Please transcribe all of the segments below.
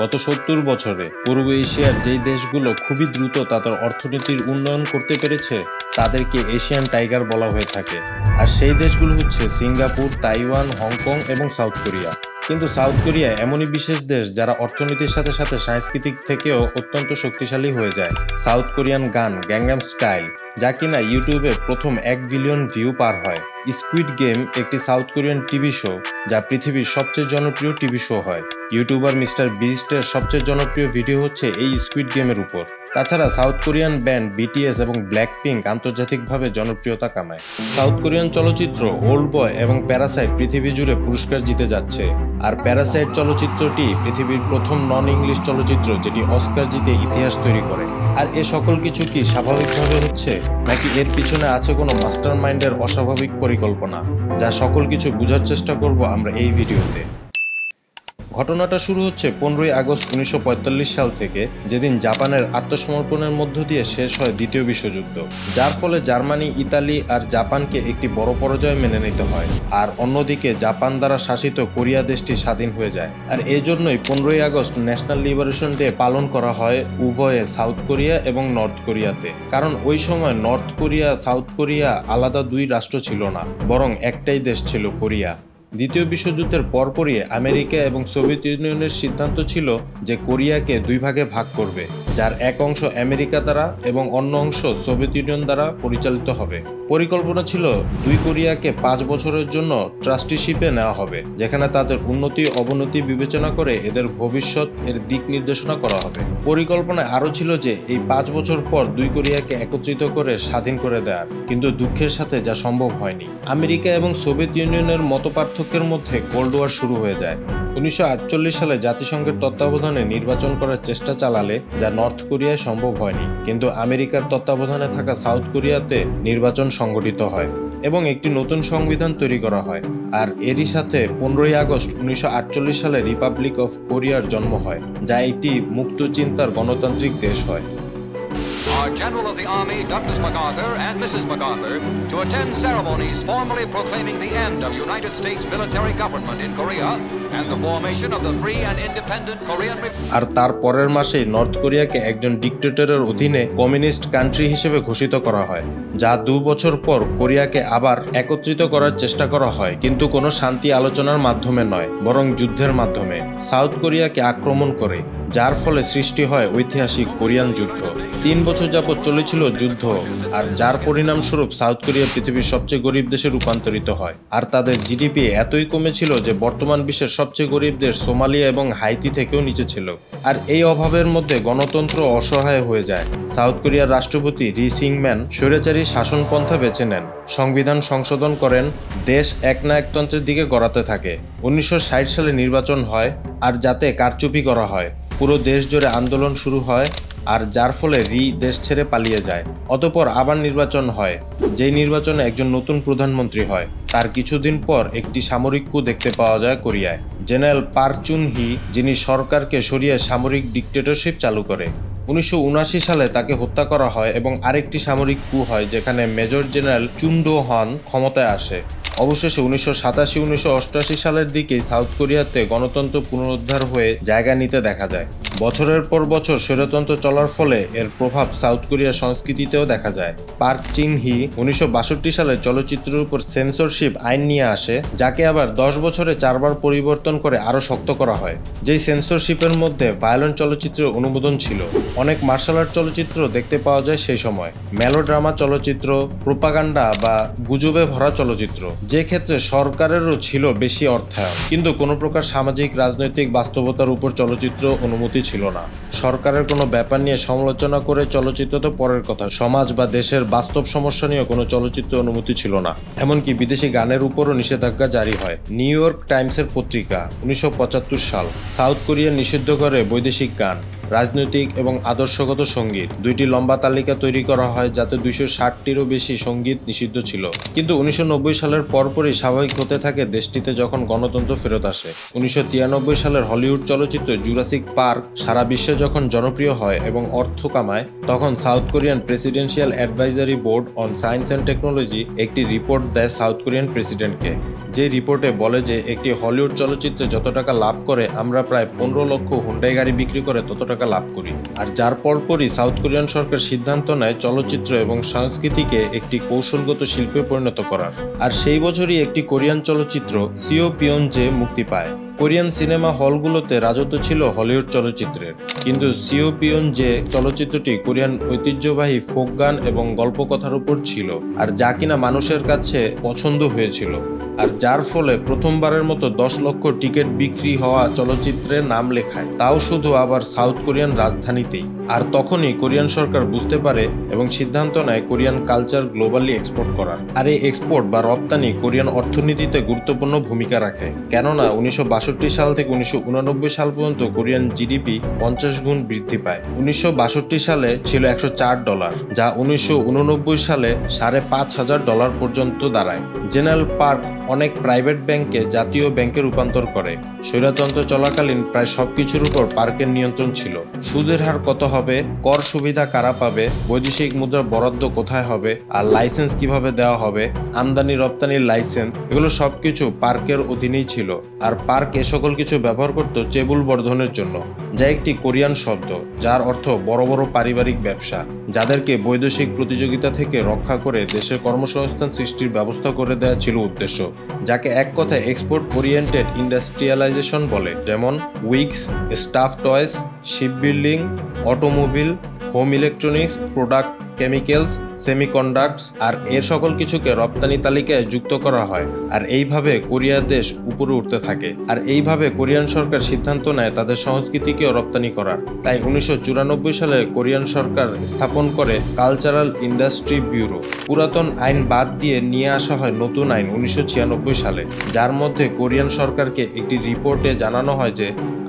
গত ৭০ বছরে পূর্ব এশিয়ার যেই দেশগুলো খুবই দ্রুত তাদের অর্থনীতির উন্নয়ন করতে পেরেছে তাদেরকে এশিয়ান টাইগার বলা হয়ে থাকে। আর সেই দেশগুলো হচ্ছে সিঙ্গাপুর, তাইওয়ান, হংকং এবং সাউথ কোরিয়া। কিন্তু সাউথ কোরিয়া এমনই বিশেষ দেশ যারা অর্থনীতির সাথে সাথে সাংস্কৃতিক থেকেও অত্যন্ত শক্তিশালী হয়ে যায়। সাউথ কোরিয়ান গান গ্যাংনাম স্টাইল, যা কিনা ইউটিউবে প্রথম 1 বিলিয়ন ভিউ পার হয়। স্কুইড গেম একটি সাউথ কোরিয়ান টিভি শো, যা পৃথিবীর সবচেয়ে জনপ্রিয় টিভি শো হয়। ইউটিউবার মিস্টার বিস্টের সবচেয়ে জনপ্রিয় ভিডিও হচ্ছে এই স্কুইড গেমের উপর। তাছাড়া সাউথ কোরিয়ান ব্যান্ড বিটিএস এবং ব্ল্যাকপিঙ্ক আন্তর্জাতিকভাবে জনপ্রিয়তা কামায়। সাউথ কোরিয়ান চলচ্চিত্র ওল্ড বয় এবং প্যারাসাইট পৃথিবী জুড়ে পুরস্কার জিতে যাচ্ছে। আর প্যারাসাইট চলচ্চিত্রটি পৃথিবীর প্রথম নন ইংলিশ চলচ্চিত্র যেটি অস্কার জিতে ইতিহাস তৈরি করে। আর এ সকল কিছু কি স্বাভাবিকভাবে হচ্ছে, নাকি এর পিছনে আছে কোনো মাস্টার মাইন্ডের অস্বাভাবিক পরিকল্পনা, যা সকল কিছু বোঝার চেষ্টা করব আমরা এই ভিডিওতে। ঘটনাটা শুরু হচ্ছে 15ই আগস্ট 1945 সাল থেকে, যেদিন জাপানের আত্মসমর্পণের মধ্য দিয়ে শেষ হয় দ্বিতীয় বিশ্বযুদ্ধ, যার ফলে জার্মানি, ইতালি আর জাপানকে একটি বড় পরাজয় মেনে নিতে হয়। আর অন্যদিকে জাপান দ্বারা শাসিত কোরিয়া দেশটি স্বাধীন হয়ে যায়। আর এই জন্যই 15ই আগস্ট ন্যাশনাল লিবারেশন ডে পালন করা হয় উভয়ে সাউথ কোরিয়া এবং নর্থ কোরিয়াতে। কারণ ওই সময় নর্থ কোরিয়া, সাউথ কোরিয়া আলাদা দুই রাষ্ট্র ছিল না, বরং একটাই দেশ ছিল, কোরিয়া। দ্বিতীয় বিশ্বযুদ্ধের পরপরই আমেরিকা এবং সোভিয়েত ইউনিয়নের সিদ্ধান্ত ছিল যে কোরিয়াকে দুই ভাগে ভাগ করবে, যার এক অংশ আমেরিকা দ্বারা এবং অন্য অংশ সোভিয়েত ইউনিয়ন দ্বারা পরিচালিত হবে। পরিকল্পনা ছিল দুই কোরিয়াকে 5 বছরের জন্য ট্রাস্টিশিপে নেওয়া হবে, যেখানে তাদের উন্নতি অবনতি বিবেচনা করে এদের ভবিষ্যৎ এর দিক নির্দেশনা করা হবে। পরিকল্পনায় আরও ছিল যে এই 5 বছর পর দুই কোরিয়াকে একত্রিত করে স্বাধীন করে দেওয়ার, কিন্তু দুঃখের সাথে যা সম্ভব হয়নি। আমেরিকা এবং সোভিয়েত ইউনিয়নের মতপার্থক্যের মধ্যে কোল্ড ওয়ার শুরু হয়ে যায়। 1948 সালে জাতিসংঘের তত্ত্বাবধানে নির্বাচন করার চেষ্টা চালালে যা নর্থ কোরিয়ায় সম্ভব হয়নি, কিন্তু আমেরিকার তত্ত্বাবধানে থাকা সাউথ কোরিয়াতে নির্বাচন সংগঠিত হয় এবং একটি নতুন সংবিধান তৈরি করা হয়। আর এরই সাথে 15ই আগস্ট 1948 সালে রিপাবলিক অফ কোরিয়ার জন্ম হয়, যা একটি মুক্ত চিন্তার গণতান্ত্রিক দেশ হয়। Our General of the Army, Douglas MacArthur, and Mrs. MacArthur, to attend ceremonies formally proclaiming the end of United States military government in Korea and the formation of the free and independent Korean Republic. আর তার পরের মাসেই north কোরিয়াকে একজন ডিক্টেটরের অধীনে communist country হিসেবে ঘোষিত করা হয়, যা 2 বছর পর কোরিয়াকে আবার একত্রিত করার চেষ্টা করা হয়, কিন্তু কোনো শান্তি আলোচনার মাধ্যমে নয়, বরং যুদ্ধের মাধ্যমে। সাউথ কোরিয়াকে আক্রমণ করে, যার ফলে সৃষ্টি হয় ঐতিহাসিক কোরিয়ান যুদ্ধ। 3 বছর যাবৎ চলেছিল যুদ্ধ, আর যার পরিণামস্বরূপ সাউথ কোরিয়া পৃথিবীর সবচেয়ে গরিব দেশে রূপান্তরিত হয়। আর তাদের জিডিপি এতই কমেছিল যে বর্তমান বিশ্বের সবচেয়ে গরিব দেশ সোমালিয়া এবং হাইতি থেকেও নিচে ছিল। আর এই অভাবের মধ্যে গণতন্ত্র অসহায় হয়ে যায়। সাউথ কোরিয়ার রাষ্ট্রপতি রি সিংম্যান স্বৈরাচারী শাসনপন্থা বেছে নেন, সংবিধান সংশোধন করেন, দেশ একনায়কতন্ত্রের দিকে গড়াতে থাকে। 1960 সালে নির্বাচন হয়, আর যাতে কারচুপি করা হয়। পুরো দেশ জুড়ে আন্দোলন শুরু হয়, আর যার ফলে রি দেশ ছেড়ে পালিয়ে যায়। অতঃপর আবার নির্বাচন হয়, যেই নির্বাচনে একজন নতুন প্রধানমন্ত্রী হয়। তার কিছুদিন পর একটি সামরিক কূ দেখতে পাওয়া যায় কোরিয়ায়। জেনারেল পার্ক চুন হি, যিনি সরকারকে সরিয়ে সামরিক ডিক্টেটরশিপ চালু করে। 1979 সালে তাকে হত্যা করা হয় এবং আরেকটি সামরিক কূ হয়, যেখানে মেজর জেনারেল চুন ডো হন ক্ষমতায় আসে। অবশেষে 1987-1988 সালের দিকেই সাউথ কোরিয়াতে গণতন্ত্র পুনরুদ্ধার হয়ে জায়গা নিতে দেখা যায়। বছরের পর বছর স্বৈরতন্ত্র চলার ফলে এর প্রভাব সাউথ কোরিয়ার সংস্কৃতিতেও দেখা যায়। পার্ক চিন হি 1962 সালে চলচ্চিত্রের উপর সেন্সরশিপ আইন নিয়ে আসে, যাকে আবার 10 বছরে 4 বার পরিবর্তন করে আরও শক্ত করা হয়। যেই সেন্সরশিপের মধ্যে ভায়োলেন্ট চলচ্চিত্রের অনুমোদন ছিল। অনেক মার্শাল আর্ট চলচ্চিত্র দেখতে পাওয়া যায় সেই সময়, মেলোড্রামা চলচ্চিত্র, প্রোপাগান্ডা বা গুজবে ভরা চলচ্চিত্র, যে ক্ষেত্রে সরকারেরও ছিল বেশি অর্থায়ন, কিন্তু কোনো প্রকার সামাজিক রাজনৈতিক বাস্তবতার উপর চলচ্চিত্র অনুমতি ছিল না। সরকারের কোনো ব্যাপার নিয়ে সমালোচনা করে চলচ্চিত্র তো পরের কথা, সমাজ বা দেশের বাস্তব সমস্যা নিয়ে কোনো চলচ্চিত্র অনুমতি ছিল না। এমনকি বিদেশি গানের উপরও নিষেধাজ্ঞা জারি হয়। নিউ ইয়র্ক টাইমসের পত্রিকা 1975 সাল সাউথ কোরিয়া নিষিদ্ধ করে বৈদেশিক গান, রাজনৈতিক এবং আদর্শগত সঙ্গীত। 2টি লম্বা তালিকা তৈরি করা হয়, যাতে 260টিরও বেশি সঙ্গীত নিষিদ্ধ ছিল। কিন্তু 1990 সালের পরপরই স্বাভাবিক হতে থাকে দেশটিতে যখন গণতন্ত্র ফেরত আসে। 1993 সালের হলিউড চলচ্চিত্র জুরাসিক পার্ক সারা বিশ্বে যখন জনপ্রিয় হয় এবং অর্থ কামায়, তখন south Korean presidential advisory board on science and technology একটি রিপোর্ট দেয় সাউথ কোরিয়ান প্রেসিডেন্টকে, যে রিপোর্টে বলে যে একটি হলিউড চলচ্চিত্রে যত টাকা লাভ করে আমরা প্রায় 15 লক্ষ হুন্ডাই গাড়ি বিক্রি করে তত টাকা লাভ করি। আর যার পরপরই সাউথ কোরিয়ান সরকার সিদ্ধান্ত নেয় চলচ্চিত্র এবং সংস্কৃতিকে একটি কৌশলগত শিল্পে পরিণত করার। আর সেই বছরই একটি কোরিয়ান চলচ্চিত্র সিও পিয়নজে মুক্তি পায়। কোরিয়ান সিনেমা হলগুলোতে রাজত্ব ছিল হলিউড চলচ্চিত্রের, কিন্তু সিও পিয়নজে চলচ্চিত্রটি কোরিয়ান ঐতিহ্যবাহী ফোক গান এবং গল্পকথার উপর ছিল, আর যা কিনা মানুষের কাছে পছন্দ হয়েছিল, আর যার ফলে প্রথমবারের মতো 10 লক্ষ টিকিট বিক্রি হওয়া চলচ্চিত্রের নাম লেখায়, তাও শুধু আবার সাউথ কোরিয়ান রাজধানীতেই। আর তখনই কোরিয়ান সরকার বুঝতে পারে এবং সিদ্ধান্ত নেয় কোরিয়ান কালচার গ্লোবালি এক্সপোর্ট করার। আর এই এক্সপোর্ট বা রপ্তানি কোরিয়ান অর্থনীতিতে গুরুত্বপূর্ণ ভূমিকা রাখে, কেননা 1962 সাল থেকে 1989 সাল পর্যন্ত কোরিয়ান জিডিপি 50 গুণ বৃদ্ধি পায়। 1962 সালে ছিল $104, যা 1989 সালে $5,500 পর্যন্ত দাঁড়ায়। জেনারেল পার্ক অনেক প্রাইভেট ব্যাংককে জাতীয় ব্যাংকে রূপান্তর করে। স্বৈরতন্ত্র চলাকালীন প্রায় সবকিছুর উপর পার্কের নিয়ন্ত্রণ ছিল। সুদের হার কত হবে, কর সুবিধা কারা পাবে, বৈদেশিক মুদ্রার বরাদ্দ কোথায় হবে, আর লাইসেন্স কিভাবে দেওয়া হবে, আমদানি রপ্তানির লাইসেন্স, এগুলো সবকিছু পার্কের অধীনেই ছিল। আর পার্ক এ সকল কিছু ব্যবহার করত চেবুল বর্ধনের জন্য, যা একটি কোরিয়ান শব্দ যার অর্থ বড় বড় পারিবারিক ব্যবসা, যাদেরকে বৈদেশিক প্রতিযোগিতা থেকে রক্ষা করে দেশের কর্মসংস্থান সৃষ্টির ব্যবস্থা করে দেওয়া ছিল উদ্দেশ্য, যাকে এক কথায় এক্সপোর্ট ওরিয়েন্টেড ইন্ডাস্ট্রিয়ালাইজেশন বলে, যেমন wigs, stuff toys, ship building, automobile, home electronics product, chemicals, semiconductors, আর এর সকল কিছুকে রপ্তানি তালিকায় যুক্ত করা হয়। আর এইভাবে কোরিয়া দেশ উপরে উঠতে থাকে। আর এইভাবে কোরিয়ান সরকার সিদ্ধান্ত নেয় তাদের সংস্কৃতিকেও রপ্তানি করার। তাই 1994 সালে কোরিয়ান সরকার স্থাপন করে কালচারাল ইন্ডাস্ট্রি ব্যুরো। পুরাতন আইন বাদ দিয়ে নিয়ে আসা হয় নতুন আইন 1996 সালে, যার মধ্যে কোরিয়ান সরকারকে একটি রিপোর্টে জানানো হয় যে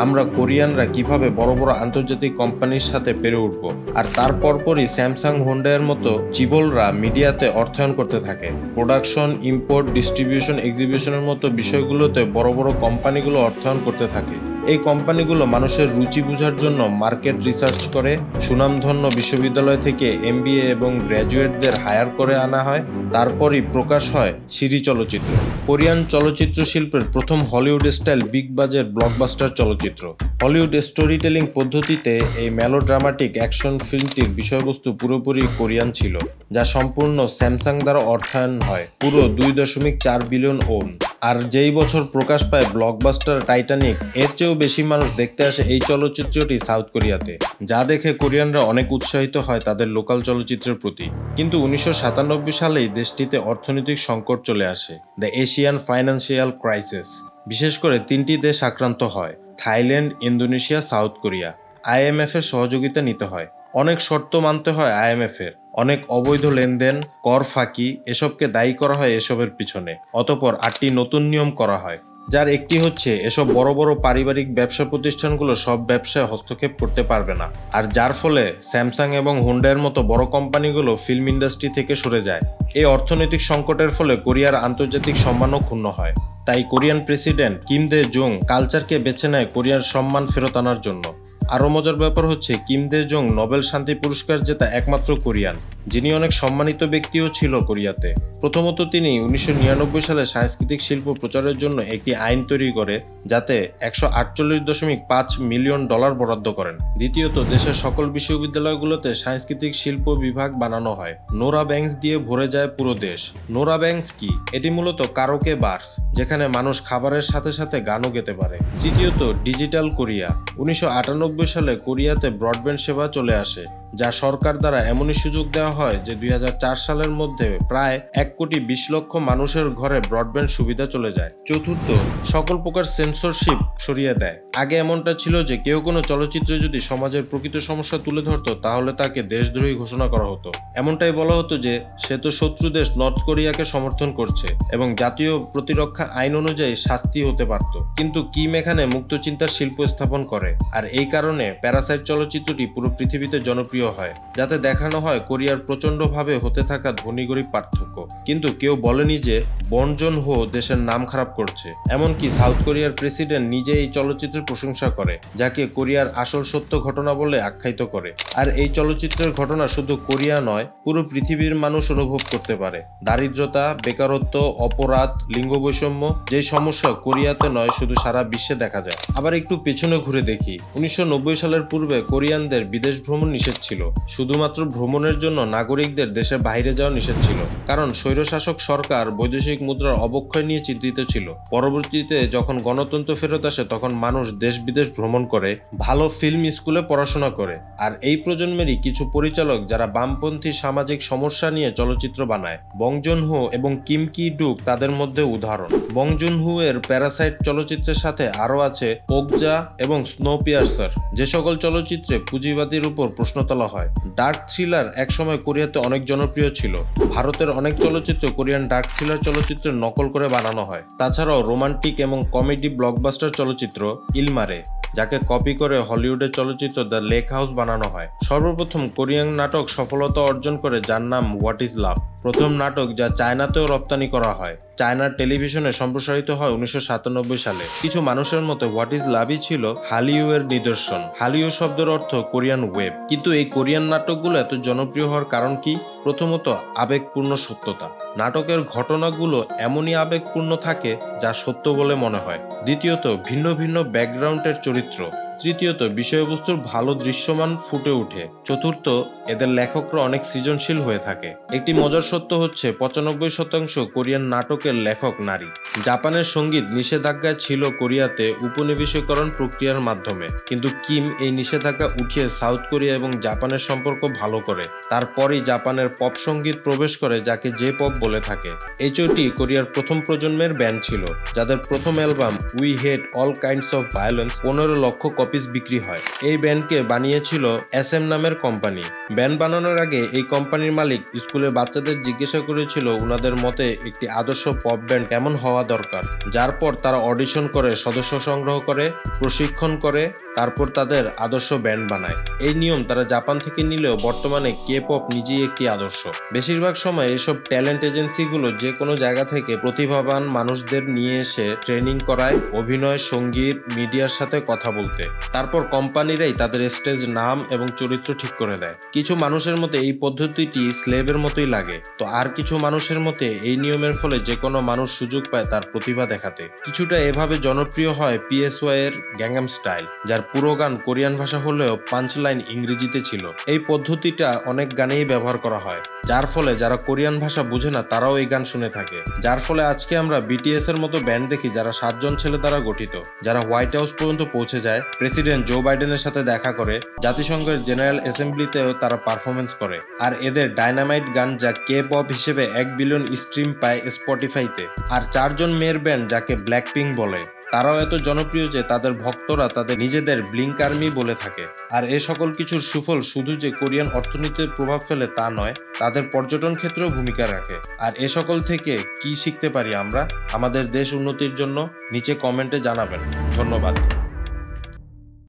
আমরা কোরিয়ানরা কিভাবে বড় বড় আন্তর্জাতিক কোম্পানির সাথে পেরে উঠব। আর তার পরপরই স্যামসাং, হোন্ডার মতো চিবলরা মিডিয়াতে অর্থায়ন করতে থাকে। প্রোডাকশন, ইম্পোর্ট, ডিস্ট্রিবিউশন, এক্সিবিশনের মতো বিষয়গুলোতে বড় বড় কোম্পানিগুলো অর্থায়ন করতে থাকে। এই কোম্পানিগুলো মানুষের রুচি বোঝার জন্য মার্কেট রিসার্চ করে, সুনামধন্য বিশ্ববিদ্যালয় থেকে MBA এবং গ্র্যাজুয়েটদের হায়ার করে আনা হয়। তারপরই প্রকাশ হয় সিরি চলচ্চিত্র, কোরিয়ান চলচ্চিত্র শিল্পের প্রথম Hollywood style big budget blockbuster চলচ্চিত্র। হলিউড স্টোরি টেলিং পদ্ধতিতে এই মেলোড্রামাটিক অ্যাকশন ফিল্মটির বিষয়বস্তু পুরোপুরি কোরিয়ান ছিল, যা সম্পূর্ণ স্যামসাং দ্বারা অর্থায়ন হয়, পুরো 2.4 বিলিয়ন ওন। আর যেই বছর প্রকাশ পায় ব্লকবাস্টার টাইটানিক, এর চেয়েও বেশি মানুষ দেখতে আসে এই চলচ্চিত্রটি সাউথ কোরিয়াতে, যা দেখে কোরিয়ানরা অনেক উৎসাহিত হয় তাদের লোকাল চলচ্চিত্রের প্রতি। কিন্তু 1997 সালেই দেশটিতে অর্থনৈতিক সংকট চলে আসে, দ্য এশিয়ান ফাইন্যান্সিয়াল ক্রাইসিস। বিশেষ করে 3টি দেশ আক্রান্ত হয়, Thailand, Indonesia, south Korea. IMF এর সহযোগিতা নিতে হয়, অনেক শর্ত মানতে হয় IMF এর, অনেক অবৈধ লেনদেন, কর ফাঁকি, এসবকে দায়ী করা হয় এসবের পিছনে। অতঃপর 8টি নতুন নিয়ম করা হয়, যার একটি হচ্ছে এসব বড় বড় পারিবারিক ব্যবসা প্রতিষ্ঠানগুলো সব ব্যবসায় হস্তক্ষেপ করতে পারবে না, আর যার ফলে স্যামসাং এবং হোন্ডার মতো বড় কোম্পানিগুলো ফিল্ম ইন্ডাস্ট্রি থেকে সরে যায়। এই অর্থনৈতিক সংকটের ফলে কোরিয়ার আন্তর্জাতিক সম্মানও ক্ষুণ্ণ হয়। তাই কোরিয়ান প্রেসিডেন্ট কিম দে জং কালচারকে বেছে নেয় কোরিয়ার সম্মান ফেরত আনার জন্য। আরও মজার ব্যাপার হচ্ছে কিম দে জং নোবেল শান্তি পুরস্কার জেতা একমাত্র কোরিয়ান, যিনি অনেক সম্মানিত ব্যক্তিও ছিল কোরিয়াতে। প্রথমত তিনি 1999 সালে সাংস্কৃতিক শিল্প প্রচারের জন্য একটি আইন তৈরি করে, যাতে $148.5 মিলিয়ন বরাদ্দ করেন। দ্বিতীয়ত দেশের সকল বিশ্ববিদ্যালয়গুলোতে সাংস্কৃতিক শিল্প বিভাগ বানানো হয়। নোরা ব্যাংকস দিয়ে ভরে যায় পুরো দেশ। নোরা ব্যাংকস কি? এটি মূলত কারাওকে বার, যেখানে মানুষ খাবারের সাথে সাথে গানও গেতে পারে। তৃতীয়ত ডিজিটাল কোরিয়া। 1998 সালে কোরিয়াতে ব্রডব্যান্ড সেবা চলে আসে, যা সরকার দ্বারা এমনই সুযোগ দেওয়া হয় যে 2004 সালের মধ্যে প্রায় 1,20,00,000 মানুষের ঘরে ব্রডব্যান্ড সুবিধা চলে যায়। চতুর্থ, সকল প্রকার সেন্সরশিপ সরিয়ে দেয়। আগে এমনটা ছিল যে কেউ কোনো চলচ্চিত্রে যদি সমাজের প্রকৃত সমস্যা তুলে ধরতো তাহলে তাকে দেশদ্রোহী ঘোষণা করা হতো। এমনটাই বলা হতো যে সে তো শত্রু দেশ নর্থ কোরিয়াকে সমর্থন করছে এবং জাতীয় প্রতিরক্ষা আইন অনুযায়ী শাস্তি হতে পারত। কিন্তু কিম এখানে মুক্ত চিন্তার শিল্প স্থাপন করে, আর এই কারণে প্যারাসাইট চলচ্চিত্রটি পুরো পৃথিবীতে জনপ্রিয় হয়, যাতে দেখানো হয় কোরিয়ার প্রচণ্ডভাবে হতে থাকা ধনী গরিব পার্থক্য। কিন্তু কেউ বলেনি যে বং জুন হো দেশের নাম খারাপ করছে। এমনকি সাউথ কোরিয়ার প্রেসিডেন্ট নিজে এই চলচ্চিত্রের প্রশংসা করে, যাকে কোরিয়ার আসল সত্য ঘটনা বলে আখ্যায়িত করে। আর এই চলচ্চিত্রের ঘটনা শুধু কোরিয়া নয়, পুরো পৃথিবীর মানুষ অনুভব করতে পারে। দারিদ্রতা, বেকারত্ব, অপরাধ, লিঙ্গ বৈষম্য, যে সমস্যা কোরিয়াতে নয় শুধু সারা বিশ্বে দেখা যায়। আবার একটু পেছনে ঘুরে দেখি, 1990 সালের পূর্বে কোরিয়ানদের বিদেশ ভ্রমণ নিষেধ ছিল। শুধুমাত্র ভ্রমণের জন্য নাগরিকদের দেশের বাইরে যাওয়া নিষেধ ছিল, কারণ স্বৈরশাসক সরকার বৈদেশিক মুদ্রার অবক্ষয় নিয়ে চিন্তিত ছিল। পরবর্তীতে যখন গণতন্ত্র ফেরত আসে তখন মানুষ দেশ বিদেশ ভ্রমণ করে, ভালো ফিল্ম স্কুলে পড়াশোনা করে। আর এই প্রজন্মেরই কিছু পরিচালক যারা বামপন্থী সামাজিক সমস্যা নিয়ে চলচ্চিত্র বানায়। বং জুন হো এবং কিম কি ডুক তাদের মধ্যে উদাহরণ। বং জুন হো এর প্যারাসাইট চলচ্চিত্রের সাথে আরও আছে ওকজা এবং স্নোপিয়ার্সার, যে সকল চলচ্চিত্রে পুঁজিবাদীর উপর প্রশ্ন তোলা হয়। ডার্ক থ্রিলার একসময় কোরিয়াতে অনেক জনপ্রিয় ছিল। ভারতের অনেক চলচ্চিত্র কোরিয়ান ডার্ক থ্রিলার চলচ্চিত্রের নকল করে বানানো হয়। তাছাড়াও রোমান্টিক এবং কমেডি ব্লকবাস্টার চলচ্চিত্র ইলমারে, যাকে কপি করে হলিউডের চলচ্চিত্র দ্য লেক হাউস বানানো হয়। সর্বপ্রথম কোরিয়ান নাটক সফলতা অর্জন করে যার নাম হোয়াট ইজ লাভ, প্রথম নাটক যা চায়নাতেও রপ্তানি করা হয়। চায়নার টেলিভিশনে সম্প্রসারিত হয় 1997 সালে। কিছু মানুষের মতে হোয়াট ইজ লাভই ছিল হালিউ এর নিদর্শন। হালিউ শব্দের অর্থ কোরিয়ান ওয়েব। কিন্তু এই কোরিয়ান নাটকগুলো এত জনপ্রিয় হওয়ার কারণ কি? প্রথমত, আবেগপূর্ণ সত্যতা। নাটকের ঘটনাগুলো এমনই আবেগপূর্ণ থাকে যা সত্য বলে মনে হয়। দ্বিতীয়ত, ভিন্ন ভিন্ন ব্যাকগ্রাউন্ডের চরিত্র। তৃতীয়ত, বিষয়বস্তুর ভালো দৃশ্যমান ফুটে ওঠে। চতুর্থ, এদের লেখকরা অনেক সৃজনশীল হয়ে থাকে। একটি মজার সত্য হচ্ছে 95% কোরিয়ান নাটকের লেখক নারী। জাপানের সঙ্গীত নিষেধাজ্ঞায় ছিল কোরিয়াতে উপনিবেশীকরণ প্রক্রিয়ার মাধ্যমে, কিন্তু কিম এই নিষেধাজ্ঞা উঠিয়ে সাউথ কোরিয়া এবং জাপানের সম্পর্ক ভালো করে। তারপরই জাপানের পপ সঙ্গীত প্রবেশ করে, যাকে জে পপ বলে থাকে। HOT কোরিয়ার প্রথম প্রজন্মের ব্যান্ড ছিল, যাদের প্রথম album we hate all kinds of violence 15 লক্ষ কপিস বিক্রি হয়। এই ব্যান্ডকে বানিয়েছিল SM নামের কোম্পানি। ব্যান্ড বানানোর আগে এই কোম্পানির মালিক স্কুলের বাচ্চাদের জিজ্ঞাসা করেছিল উনাদের মতে একটি আদর্শ পপ ব্যান্ড কেমন হওয়া দরকার। যার পর তারা অডিশন করে, সদস্য সংগ্রহ করে, প্রশিক্ষণ করে, তারপর তাদের আদর্শ ব্যান্ড বানায়। এই নিয়ম তারা জাপান থেকে নিলেও বর্তমানে কে পপ নিজেই একটি আদর্শ। বেশিরভাগ সময় এইসব ট্যালেন্ট এজেন্সিগুলো যে কোনো জায়গা থেকে প্রতিভাবান মানুষদের নিয়ে এসে ট্রেনিং করায় অভিনয়, সঙ্গীত, মিডিয়ার সাথে কথা বলতে। তারপর কোম্পানিরাই তাদের স্টেজ নাম এবং চরিত্র ঠিক করে দেয়। কিছু মানুষের মতে এই পদ্ধতিটি স্লেভের মতোই লাগে, তো আর কিছু মানুষের মতে এই নিয়মের ফলে যে কোনো মানুষ সুযোগ পায় তার প্রতিভা দেখাতে। কিছুটা এভাবে জনপ্রিয় হয় PSY এর গ্যাংনাম স্টাইল, যার পুরো গান কোরিয়ান ভাষা হলেও পাঞ্চ লাইন ইংরেজিতে ছিল। এই পদ্ধতিটা অনেক গানেই ব্যবহার করা হয়, যার ফলে যারা কোরিয়ান ভাষা বুঝে না তারাও এই গান শুনে থাকে। যার ফলে আজকে আমরা BTS এর মতো ব্যান্ড দেখি যারা 7 জন ছেলে দ্বারা গঠিত, যারা হোয়াইট হাউস পর্যন্ত পৌঁছে যায়, প্রেসিডেন্ট জো বাইডেনের সাথে দেখা করে, জাতিসংঘের জেনারেল অ্যাসেম্বলিতেও তারা পারফরমেন্স করে। আর এদের ডায়নামাইট গান যা কে পপ হিসেবে 1 বিলিয়ন স্ট্রিম পায় স্পটিফাইতে। আর 4 জন মেয়ের ব্যান্ড যাকে ব্ল্যাকপিঙ্ক বলে, তারাও এত জনপ্রিয় যে তাদের ভক্তরা তাদের নিজেদের ব্লিঙ্ক আর্মি বলে থাকে। আর এ সকল কিছুর সুফল শুধু যে কোরিয়ান অর্থনীতিতে প্রভাব ফেলে তা নয়, তাদের পর্যটন ক্ষেত্রেও ভূমিকা রাখে। আর এ সকল থেকে কি শিখতে পারি আমরা আমাদের দেশ উন্নতির জন্য? নিচে কমেন্টে জানাবেন। ধন্যবাদ।